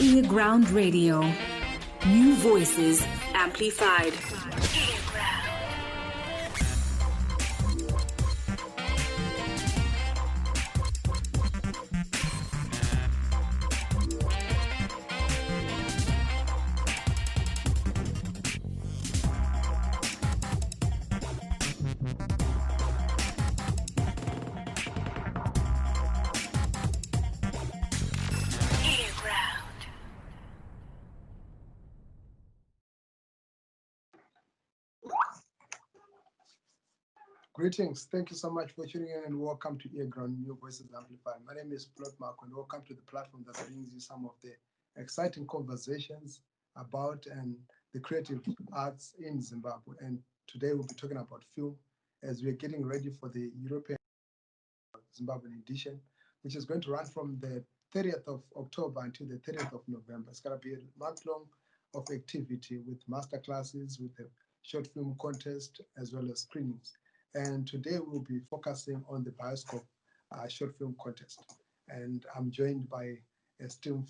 earGROUND Radio. New voices amplified. Greetings. Thank you so much for tuning in and welcome to earGROUND New Voices Amplified. My name is Mhako and welcome to the platform that brings you some of the exciting conversations about and the creative arts in Zimbabwe. And today we'll be talking about film as we're getting ready for the European Zimbabwean edition, which is going to run from the 30th of October until the 30th of November. It's going to be a month long of activity with masterclasses, with a short film contest, as well as screenings. And today we'll be focusing on the BIOSKOP short film contest. And I'm joined by esteemed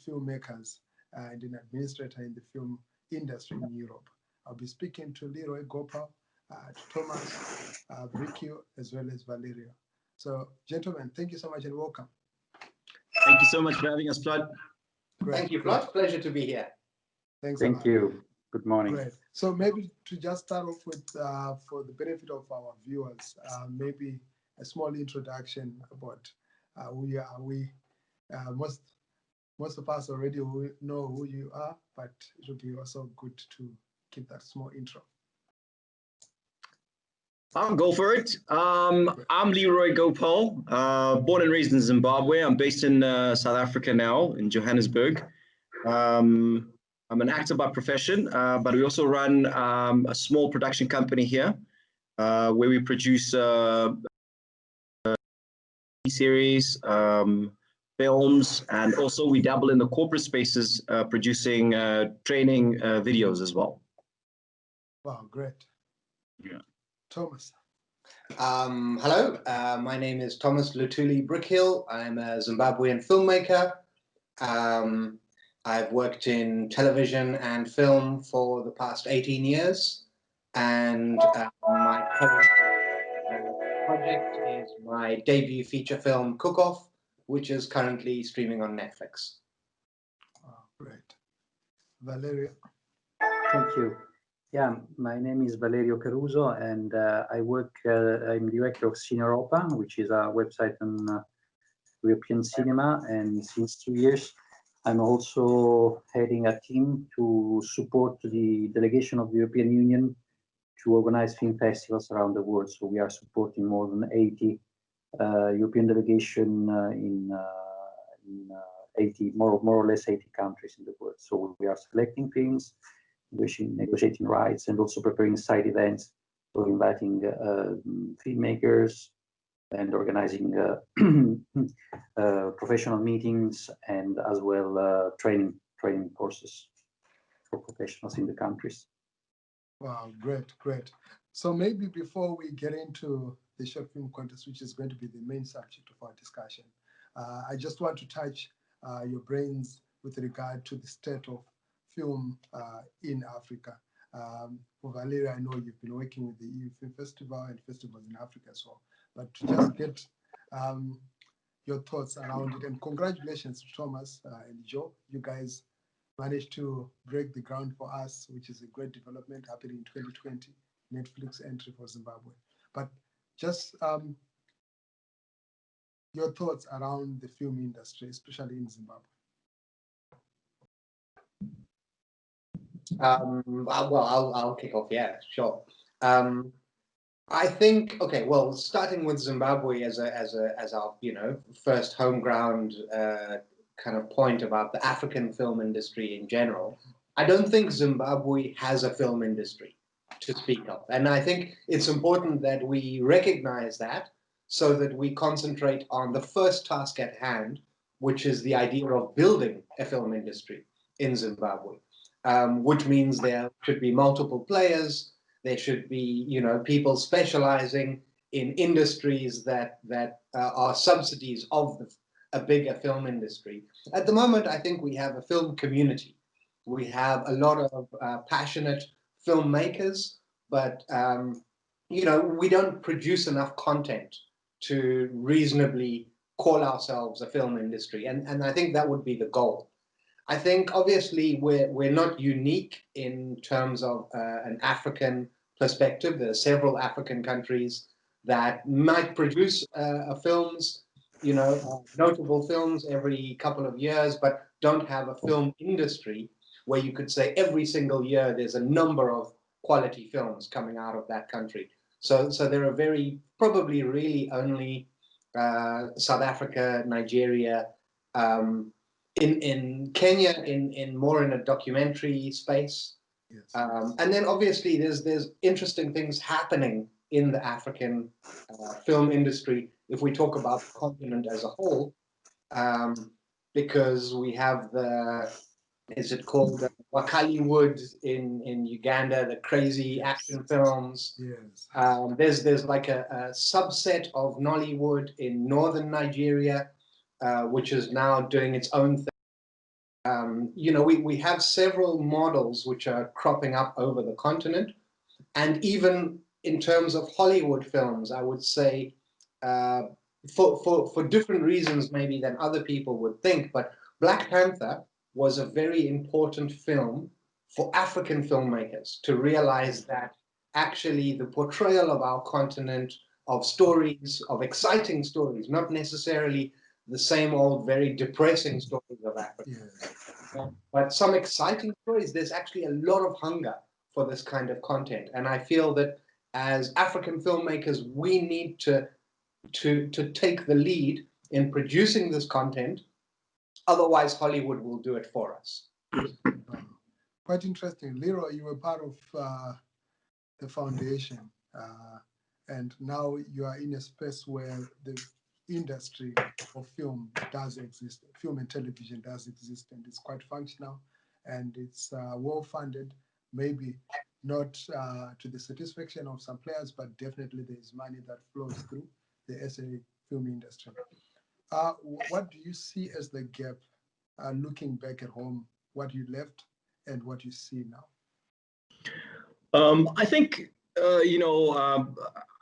filmmakers and an administrator in the film industry in Europe. I'll be speaking to Leroy, Gopal, to Tomas, Brickhill, as well as Valerio. So, gentlemen, thank you so much and welcome. Thank you so much for having us, Flood. Great. Thank you, Flood. Pleasure to be here. Thanks. Thank you. Good morning. Great. So maybe to just start off with, for the benefit of our viewers, maybe a small introduction about who you are. Most of us already know who you are, but it would be also good to keep that small intro. I'll go for it. I'm Leroy Gopal, born and raised in Zimbabwe. I'm based in South Africa now, in Johannesburg. I'm an actor by profession, but we also run a small production company here where we produce series, films, and also we dabble in the corporate spaces producing training videos as well. Wow, great. Yeah. Tomas. Hello, my name is Tomas Lutuli Brickhill. I'm a Zimbabwean filmmaker. I've worked in television and film for the past 18 years, and my current project is my debut feature film, Cook Off, which is currently streaming on Netflix. Oh, great. Valerio. Thank you. Yeah, my name is Valerio Caruso, and I'm director of CINEUROPA, which is a website on European cinema, and since 2 years, I'm also heading a team to support the delegation of the European Union to organize film festivals around the world. So we are supporting more than 80 European delegation in 80, more or less 80 countries in the world. So we are selecting films, negotiating rights, and also preparing side events, so inviting filmmakers, and organizing professional meetings, and as well training courses for professionals in the countries. Wow, great. So maybe before we get into the short film contest, which is going to be the main subject of our discussion, I just want to touch your brains with regard to the state of film in Africa. For Valeria, I know you've been working with the EU Film Festival and festivals in Africa as well. But to just get your thoughts around it, and congratulations to Tomas and Joe. You guys managed to break the ground for us, which is a great development happening in 2020, Netflix entry for Zimbabwe. But just your thoughts around the film industry, especially in Zimbabwe. Well, I'll kick off. Yeah, sure. I think, okay, well, starting with Zimbabwe as our first home ground kind of point about the African film industry in general, I don't think Zimbabwe has a film industry to speak of, and I think it's important that we recognize that so that we concentrate on the first task at hand, which is the idea of building a film industry in Zimbabwe, which means there should be multiple players. There should be, people specializing in industries that are subsidies of a bigger film industry. At the moment, I think we have a film community. We have a lot of passionate filmmakers, but you know, we don't produce enough content to reasonably call ourselves a film industry, and I think that would be the goal. I think obviously we're not unique in terms of an African perspective. There are several African countries that might produce films, you know, notable films every couple of years, but don't have a film industry where you could say every single year there's a number of quality films coming out of that country. So there are probably really only South Africa, Nigeria, in Kenya, in more in a documentary space. Yes. And then obviously there's interesting things happening in the African film industry if we talk about the continent as a whole, because we have is it called Wakaliwood in Uganda, the crazy action films. Yes. There's like a subset of Nollywood in northern Nigeria, which is now doing its own thing. You know, we have several models which are cropping up over the continent, and even in terms of Hollywood films, I would say, for different reasons maybe than other people would think, but Black Panther was a very important film for African filmmakers to realize that actually the portrayal of our continent, of stories, of exciting stories, not necessarily the same old very depressing stories of Africa, Yes. but some exciting stories. There's actually a lot of hunger for this kind of content, and I feel that as African filmmakers, we need to take the lead in producing this content. Otherwise, Hollywood will do it for us. Quite interesting. Leroy, you were part of the foundation, and now you are in a space where the industry of film does exist, film and television does exist, and it's quite functional, and it's well-funded, maybe not to the satisfaction of some players, but definitely there is money that flows through the SA film industry. What do you see as the gap, looking back at home, what you left and what you see now? I think, you know,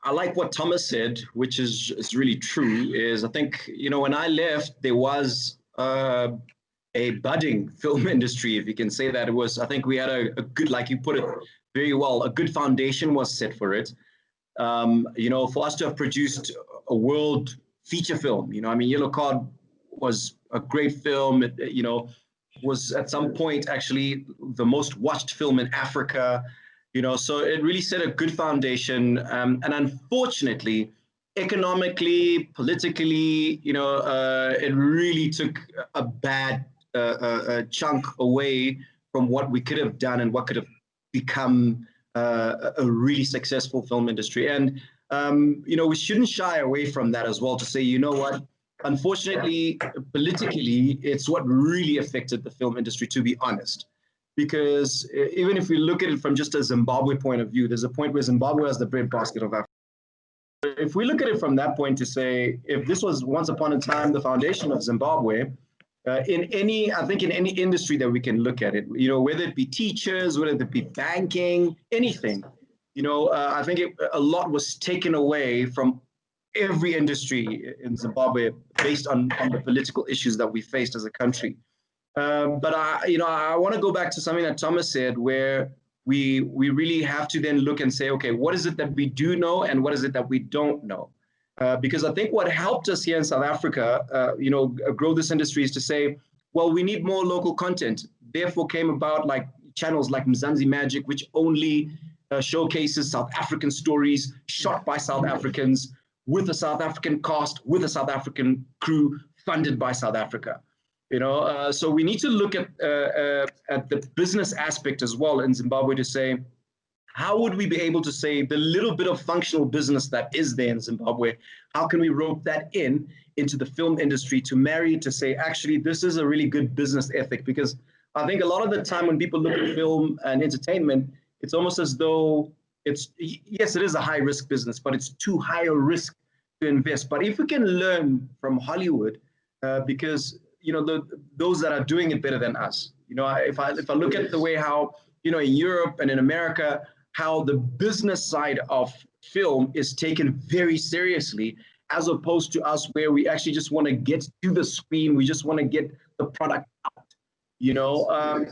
I like what Tomas said, which is really true, is I think, you know, when I left, there was a budding film industry, if you can say that. It was, I think we had a good, like you put it very well, a good foundation was set for it. You know, for us to have produced a world feature film, you know, I mean, Yellow Card was a great film. It, you know, was at some point actually the most watched film in Africa, you know, so it really set a good foundation. And unfortunately, economically, politically, you know, it really took a bad chunk away from what we could have done and what could have become a really successful film industry. And, you know, we shouldn't shy away from that as well to say, you know what, unfortunately, politically, it's what really affected the film industry, to be honest. Because even if we look at it from just a Zimbabwe point of view, there's a point where Zimbabwe has the breadbasket of Africa. If we look at it from that point to say, if this was once upon a time the foundation of Zimbabwe, in any, I think in any industry that we can look at it, you know, whether it be teachers, whether it be banking, anything, you know, I think a lot was taken away from every industry in Zimbabwe based on the political issues that we faced as a country. But you know, I want to go back to something that Tomas said, where we really have to then look and say, okay, what is it that we do know and what is it that we don't know? Because I think what helped us here in South Africa, you know, grow this industry is to say, well, we need more local content. Therefore came about like channels like Mzansi Magic, which only showcases South African stories shot by South Africans with a South African cast, with a South African crew, funded by South Africa. You know, so we need to look at the business aspect as well in Zimbabwe to say, how would we be able to say the little bit of functional business that is there in Zimbabwe, how can we rope that into the film industry to marry it to say, actually, this is a really good business ethic? Because I think a lot of the time when people look at film and entertainment, it's almost as though it's, yes, it is a high risk business, but it's too high a risk to invest. But if we can learn from Hollywood, because those that are doing it better than us. If I look at the way how in Europe and in America, how the business side of film is taken very seriously, as opposed to us, where we actually just want to get to the screen, we just want to get the product out.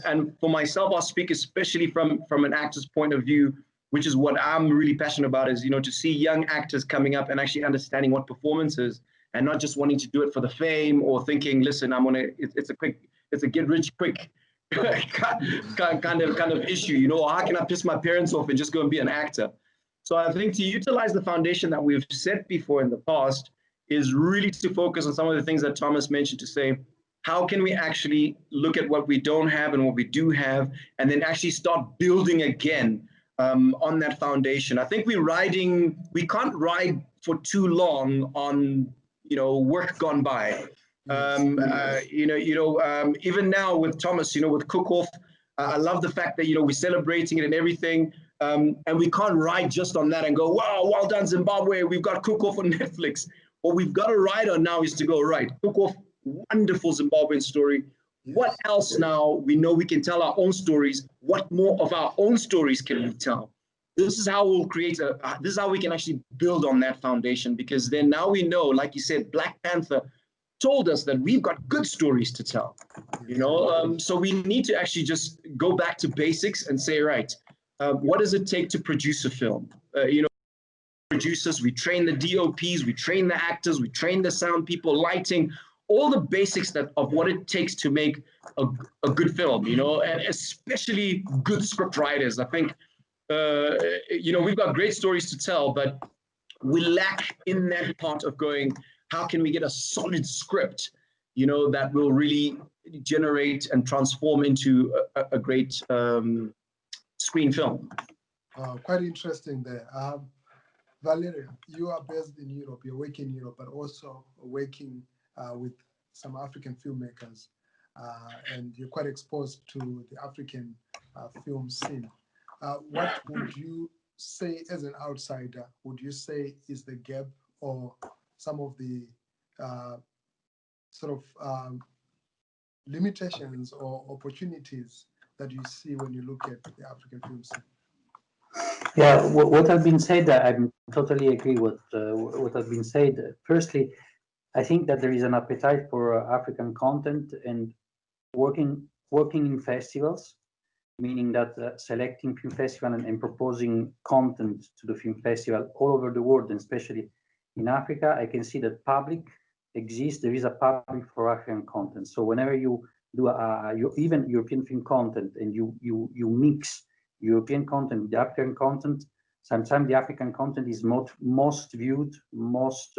And for myself, I'll speak especially from an actor's point of view, which is what I'm really passionate about, is to see young actors coming up and actually understanding what performance is, and not just wanting to do it for the fame, or thinking, listen, it's a get rich quick kind of issue, how can I piss my parents off and just go and be an actor? So I think to utilize the foundation that we've set before in the past is really to focus on some of the things that Thomas mentioned, to say, how can we actually look at what we don't have and what we do have, and then actually start building again on that foundation. I think we can't ride for too long on, work gone by. Even now with Tomas, with Cook-Off, I love the fact that, we're celebrating it and everything. And we can't ride just on that and go, wow, well done, Zimbabwe, we've got Cook-Off on Netflix. What we've got to ride on now is to go, right, Cook-Off, wonderful Zimbabwean story. What else now? We know we can tell our own stories. What more of our own stories can we tell? This is how we'll create this is how we can actually build on that foundation, because then now we know, like you said, Black Panther told us that we've got good stories to tell, so we need to actually just go back to basics and say, right, what does it take to produce a film? Producers, we train the DOPs, we train the actors, we train the sound people, lighting, all the basics of what it takes to make a good film, and especially good script writers. I think, we've got great stories to tell, but we lack in that part of going, how can we get a solid script, that will really generate and transform into a great screen film? Quite interesting there. Valerio, you are based in Europe, you're working in Europe, but also working with some African filmmakers, and you're quite exposed to the African film scene. What would you say, as an outsider, would you say is the gap or some of the limitations or opportunities that you see when you look at the African film scene? Yeah, what has been said, I totally agree with what has been said. Firstly, I think that there is an appetite for African content, and working in festivals, meaning that selecting film festival and proposing content to the film festival all over the world, and especially in Africa, I can see that public exists. There is a public for African content. So whenever you do even European film content, and you mix European content with African content, sometimes the African content is most viewed, most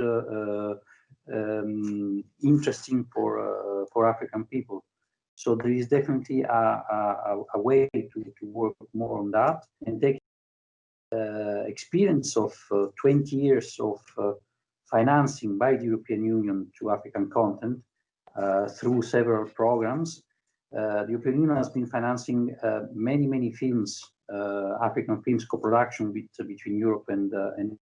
interesting for African people. So there is definitely a way to work more on that, and take experience of 20 years of financing by the European Union to African content through several programs. The European Union has been financing many films, African films co-production between Europe and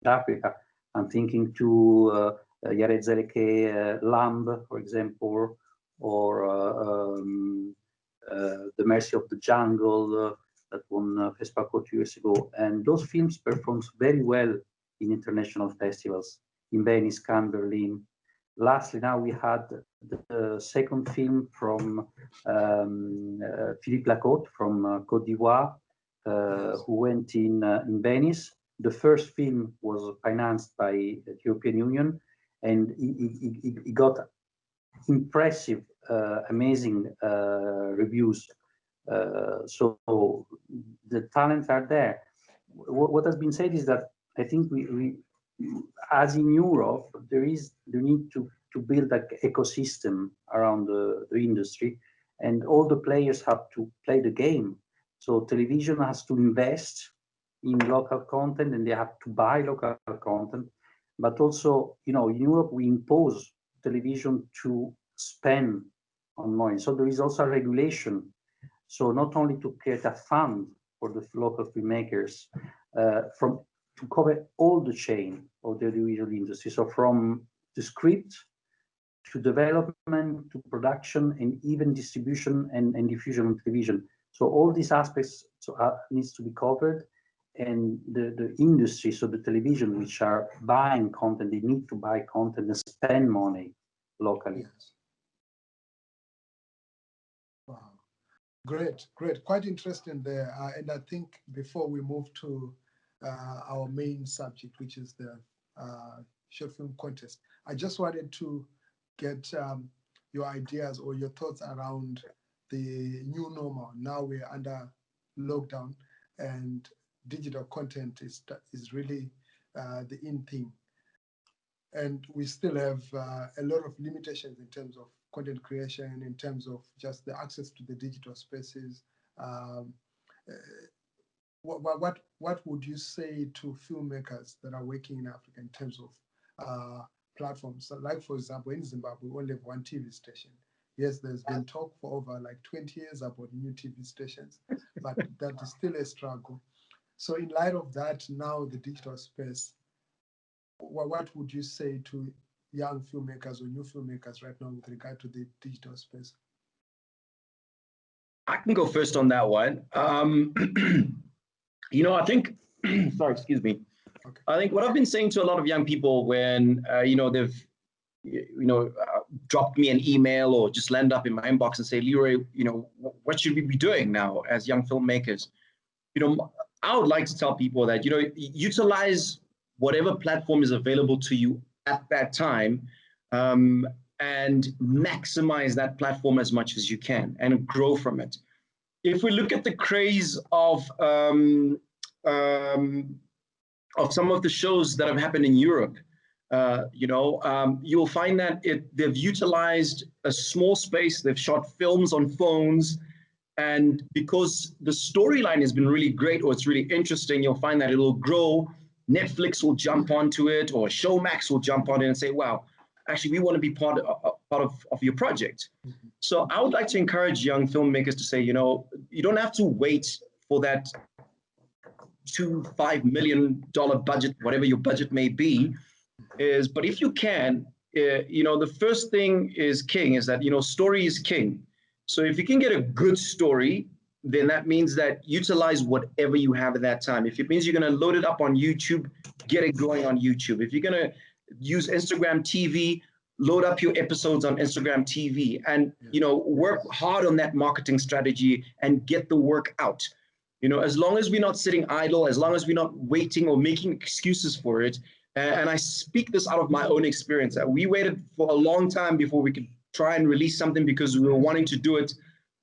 Africa. I'm thinking to Yared Zeleke, Lamb, for example, or The Mercy of the Jungle, that won FESPACO 2 years ago. And those films performed very well in international festivals, in Venice, Cannes, Berlin. Lastly, now we had the second film from Philippe Lacote from Côte d'Ivoire, who went in Venice. The first film was financed by the European Union, and he got impressive, amazing reviews. So the talents are there. What has been said is that I think we as in Europe, there need to build an ecosystem around the industry, and all the players have to play the game. So television has to invest in local content, and they have to buy local content. But also, in Europe, we impose television to spend on money. So there is also a regulation. So not only to create a fund for the local filmmakers, to cover all the chain of the audiovisual industry. So from the script to development, to production, and even distribution and diffusion on television. So all these aspects needs to be covered, and the industry, so the television, which are buying content, they need to buy content and spend money locally. Yes. Wow, great, great, quite interesting there. And I think before we move to our main subject, which is the short film contest, I just wanted to get your ideas or your thoughts around the new normal. Now we're under lockdown, and digital content is really the in thing. And we still have a lot of limitations in terms of content creation, in terms of just the access to the digital spaces. What would you say to filmmakers that are working in Africa in terms of platforms? So like, for example, in Zimbabwe, we only have one TV station. Yes, there's been talk for over like 20 years about new TV stations, but that is still a struggle. So in light of that, now the digital space, what would you say to young filmmakers or new filmmakers right now with regard to the digital space? I can go first on that one. You know, I think, sorry, excuse me. Okay. I think what I've been saying to a lot of young people when, you know, they've, dropped me an email or just land up in my inbox and say, Leroy, you know, what should we be doing now as young filmmakers? You know, I would like to tell people that, you know, utilize whatever platform is available to you at that time, and maximize that platform as much as you can and grow from it. If we look at the craze of some of the shows that have happened in Europe, you'll find that they've utilized a small space, they've shot films on phones, and because the storyline has been really great or it's really interesting, you'll find that it'll grow. Netflix will jump onto it, or Showmax will jump on it and say, wow, actually, we want to be part of your project. Mm-hmm. So I would like to encourage young filmmakers to say, you know, you don't have to wait for that $2-5 million budget, whatever your budget may be, but if you can, the first thing is king, is that, story is king. So if you can get a good story, then that means that utilize whatever you have at that time. If it means you're going to load it up on YouTube, get it going on YouTube. If you're going to use Instagram TV, load up your episodes on Instagram TV, and, work hard on that marketing strategy and get the work out. As long as we're not sitting idle, as long as we're not waiting or making excuses for it. And I speak this out of my own experience, that we waited for a long time before we could try and release something because we were wanting to do it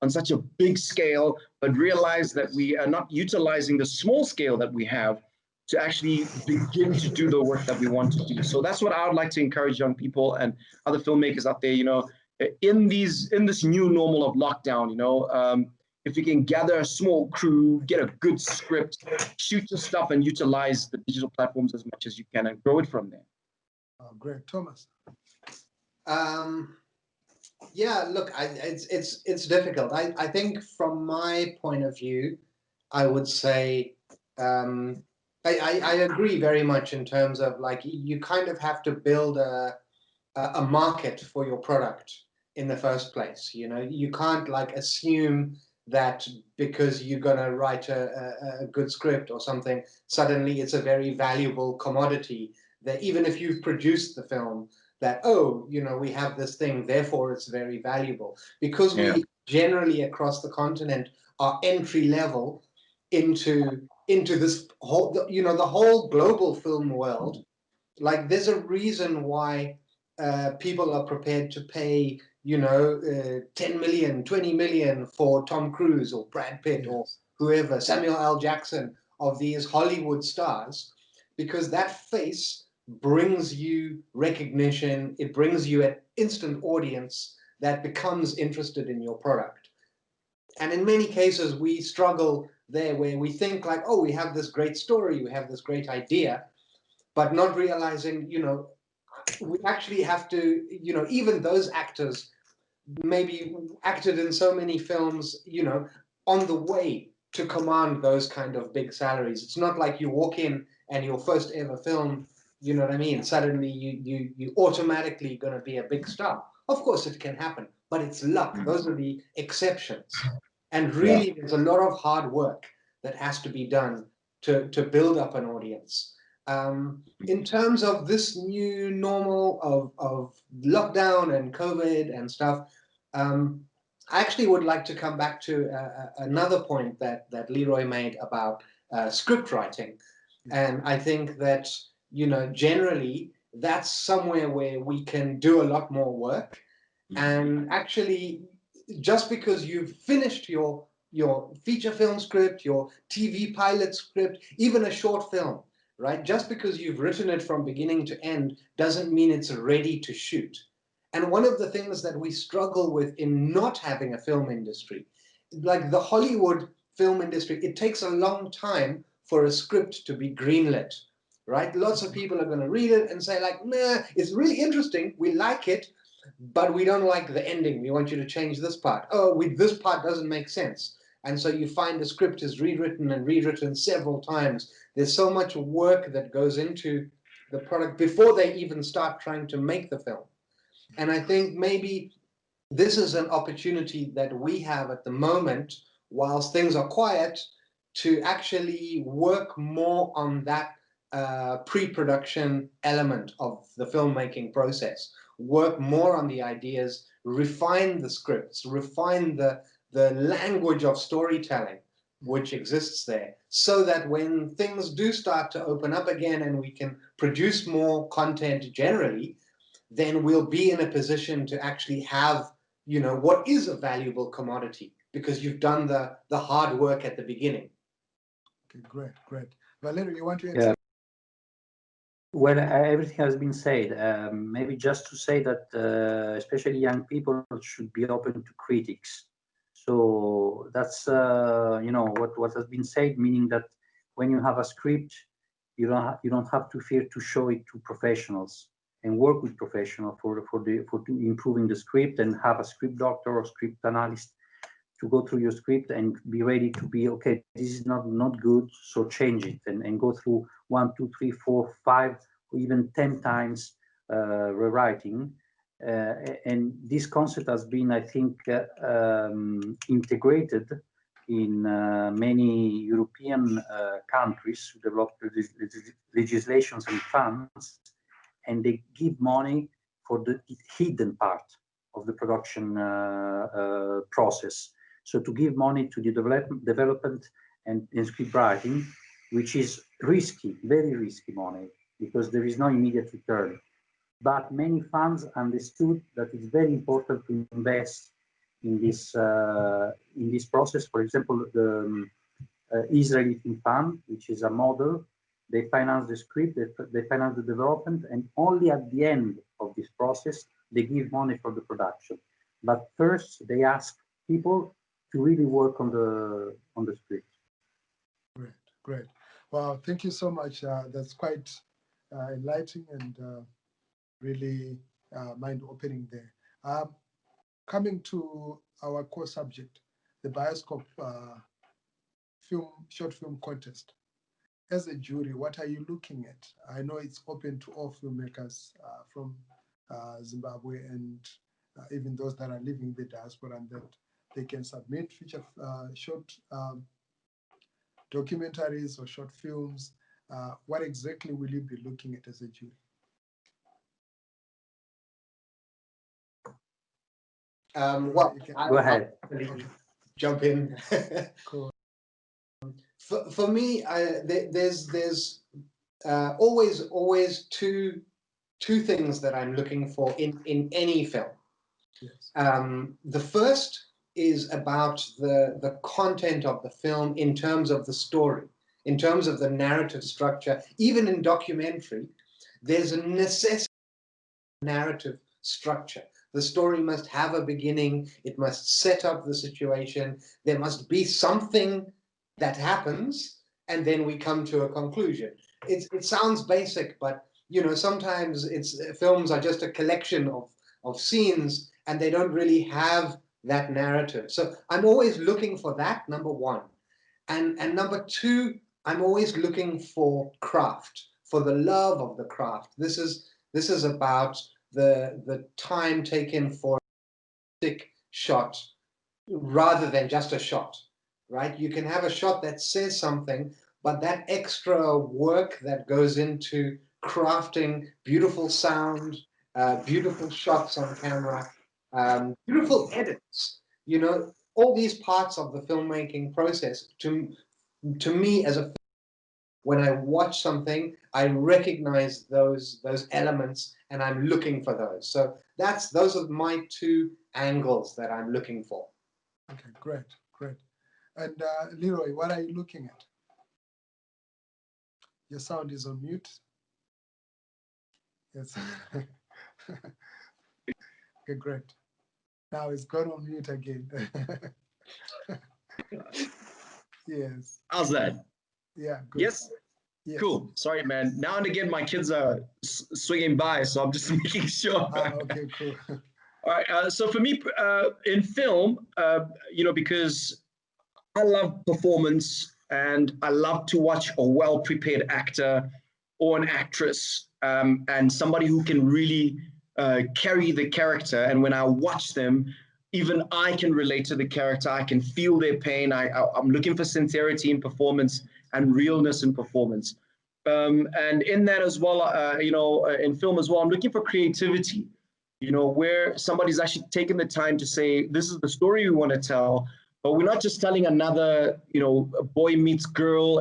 on such a big scale, but realize that we are not utilizing the small scale that we have to actually begin to do the work that we want to do. So that's what I would like to encourage young people and other filmmakers out there, in this new normal of lockdown, if you can gather a small crew, get a good script, shoot your stuff, and utilize the digital platforms as much as you can and grow it from there. Oh, great. Tomas? Yeah, look, it's difficult. I think from my point of view, I would say I agree very much in terms of, like, you kind of have to build a market for your product in the first place. You can't, like, assume that because you're going to write a good script or something, suddenly it's a very valuable commodity, that even if you've produced the film, that, we have this thing, therefore it's very valuable. Because we generally across the continent are entry level into this whole, the whole global film world. Like, there's a reason why people are prepared to pay 10 million, 20 million for Tom Cruise or Brad Pitt or whoever, Samuel L. Jackson, of these Hollywood stars, because that face brings you recognition. It brings you an instant audience that becomes interested in your product. And in many cases, we struggle there, where we think, like, oh, we have this great story, we have this great idea, but not realizing, we actually have to, even those actors maybe acted in so many films, on the way to command those kind of big salaries. It's not like you walk in and your first ever film, suddenly you automatically going to be a big star. Of course, it can happen, but it's luck. Those are the exceptions. And really, there's a lot of hard work that has to be done to build up an audience. In terms of this new normal of lockdown and COVID and stuff, I actually would like to come back to another point that Leroy made about script writing. And I think that, you know, generally, that's somewhere where we can do a lot more work. And actually, just because you've finished your feature film script, your TV pilot script, even a short film, right? Just because you've written it from beginning to end doesn't mean it's ready to shoot. And one of the things that we struggle with in not having a film industry, like the Hollywood film industry, it takes a long time for a script to be greenlit, right? Lots of people are going to read it and say like, nah, it's really interesting, we like it, but we don't like the ending. We want you to change this part. Oh, this part doesn't make sense. And so you find the script is rewritten and rewritten several times. There's so much work that goes into the product before they even start trying to make the film. And I think maybe this is an opportunity that we have at the moment, whilst things are quiet, to actually work more on that pre-production element of the filmmaking process. Work more on the ideas, refine the scripts, refine the language of storytelling which exists there, so that when things do start to open up again and we can produce more content generally, then we'll be in a position to actually have, you know, what is a valuable commodity, because you've done the hard work at the beginning. Okay, great, great. Valerio, you want to Yeah. Well, everything has been said. Maybe just to say that especially young people should be open to critics. So that's you know, what has been said, meaning that when you have a script, you don't have to fear to show it to professionals and work with professionals for improving the script, and have a script doctor or script analyst to go through your script and be ready to be, okay, this is not good, so change it, and go through 1, 2, 3, 4, 5, or even 10 times rewriting. And this concept has been, I think, integrated in many European countries who developed legislations and funds, and they give money for the hidden part of the production process. So to give money to the development and script writing, which is risky, very risky money, because there is no immediate return. But many funds understood that it's very important to invest in this process. For example, the Israeli Film Fund, which is a model, they finance the script, they finance the development, and only at the end of this process, they give money for the production. But first, they ask people to really work on the script. Great, great. Wow, thank you so much. That's quite enlightening and really mind-opening there. Coming to our core subject, the BIOSKOP short film contest. As a jury, what are you looking at? I know it's open to all filmmakers from Zimbabwe, and even those that are living the diaspora, and that they can submit feature short documentaries or short films. What exactly will you be looking at as a jury? Well, go ahead. Okay. Jump in. Cool. For me, there's always two things that I'm looking for in any film. Yes. The first is about the content of the film in terms of the story, in terms of the narrative structure. Even in documentary, there's a necessity narrative structure. The story must have a beginning, it must set up the situation, there must be something that happens, and then we come to a conclusion. It sounds basic, but you know, sometimes films are just a collection of scenes, and they don't really have that narrative. So I'm always looking for that, number one. And number two, I'm always looking for craft, for the love of the craft. This is about the time taken for a stick shot rather than just a shot, right? You can have a shot that says something, but that extra work that goes into crafting beautiful sound, beautiful shots on camera, beautiful edits, you know, all these parts of the filmmaking process, to me as a, when I watch something, I recognize those elements and I'm looking for those. So those are my two angles that I'm looking for. Okay, great, great. And Leroy, what are you looking at? Your sound is on mute. Yes. Okay, great. Now it's gone on mute again. Yes. How's that? Yeah, good. Yes? Yes. Cool. Sorry, man. Now and again, my kids are swinging by, so I'm just making sure. Okay, cool. All right. So for me, in film, you know, because I love performance and I love to watch a well-prepared actor or an actress, and somebody who can really carry the character. And when I watch them, even I can relate to the character. I can feel their pain. I'm looking for sincerity in performance and realness in performance. And in that as well, you know, in film as well, I'm looking for creativity, you know, where somebody's actually taken the time to say, this is the story we want to tell, but we're not just telling another, you know, boy meets girl,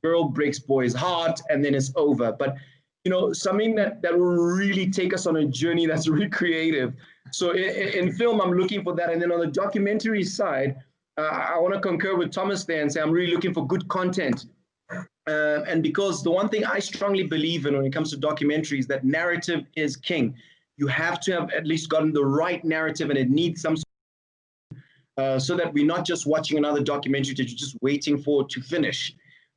girl breaks boy's heart, and then it's over. But, you know, something that will really take us on a journey that's really creative. So in film, I'm looking for that. And then on the documentary side, I want to concur with Tomas there and say I'm really looking for good content. And because the one thing I strongly believe in when it comes to documentaries, that narrative is king. You have to have at least gotten the right narrative, and it needs some so that we're not just watching another documentary that you're just waiting for to finish,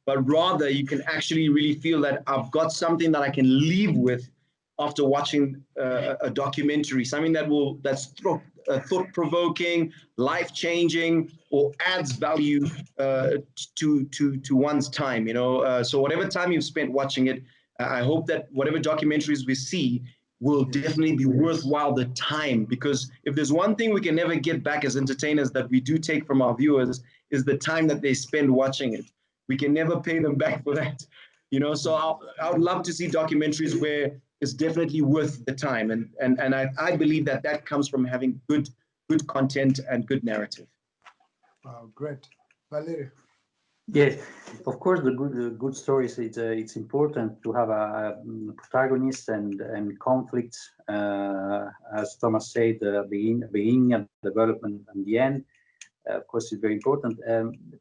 but rather you can actually really feel that I've got something that I can leave with after watching a documentary, something that's thought-provoking, life-changing, or adds value to one's time. You know, so whatever time you've spent watching it, I hope that whatever documentaries we see will definitely be worthwhile the time, because if there's one thing we can never get back as entertainers that we do take from our viewers is the time that they spend watching it. We can never pay them back for that, you know. So I would love to see documentaries where it's definitely worth the time, and I believe that comes from having good content and good narrative. Wow, great. Valerio. Yes, of course, the good stories. It's important to have a protagonist and conflicts, as Tomas said, beginning and development and the end. Of course, it's very important.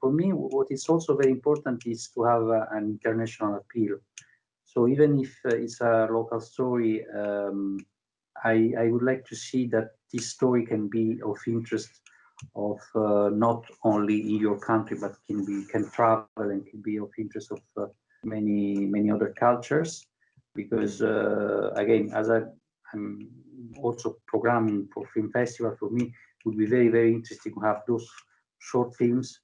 For me, what is also very important is to have an international appeal. So even if it's a local story, I would like to see that this story can be of interest of not only in your country, but can travel and can be of interest of many other cultures. Because again, as I'm also programming for Film Festival, for me it would be very interesting to have those short films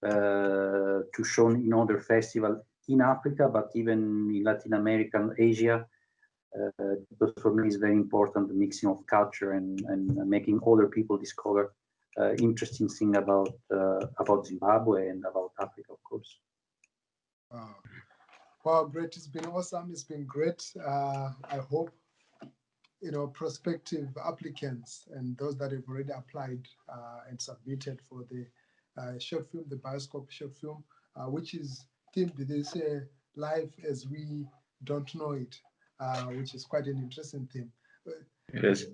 to show in other festivals in Africa, but even in Latin America and Asia. Because for me it's very important, the mixing of culture and making other people discover interesting thing about Zimbabwe and about Africa, of course. Wow. Wow, great. It's been awesome. It's been great. I hope, you know, prospective applicants and those that have already applied and submitted for the short film, the BIOSKOP short film, which is themed this Life as We Don't Know It, which is quite an interesting theme. It is.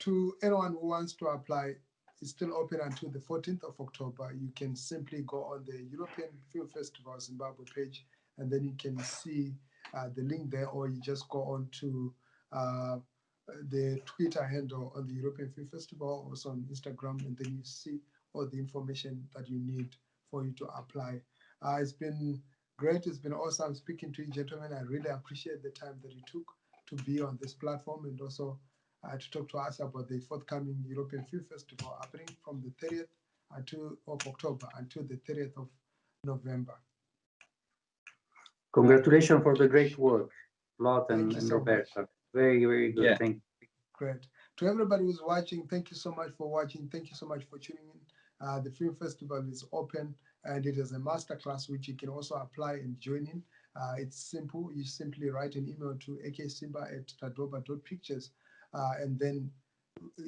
To anyone who wants to apply, it's still open until the 14th of October. You can simply go on the European Film Festival Zimbabwe page, and then you can see the link there, or you just go on to the Twitter handle on the European Film Festival, also on Instagram, and then you see all the information that you need for you to apply. It's been great. It's been awesome speaking to you, gentlemen. I really appreciate the time that you took to be on this platform, and also to talk to us about the forthcoming European Film Festival happening from the 30th of October until the 30th of November. Congratulations for the great work, Lot and so Roberta. Very, very good. Yeah. Thank you. Great. To everybody who's watching, thank you so much for watching. Thank you so much for tuning in. The Film Festival is open and it is a masterclass which you can also apply and join in. It's simple. You simply write an email to aksimba@tadoba.pictures and then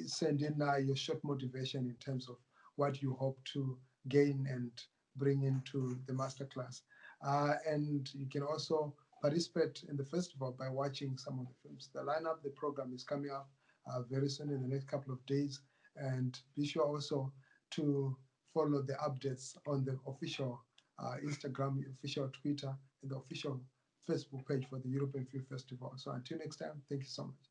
send in your short motivation in terms of what you hope to gain and bring into the masterclass. And you can also participate in the festival by watching some of the films. The lineup, the program is coming up very soon in the next couple of days. And be sure also to follow the updates on the official Instagram, official Twitter, and the official Facebook page for the European Film Festival. So until next time, thank you so much.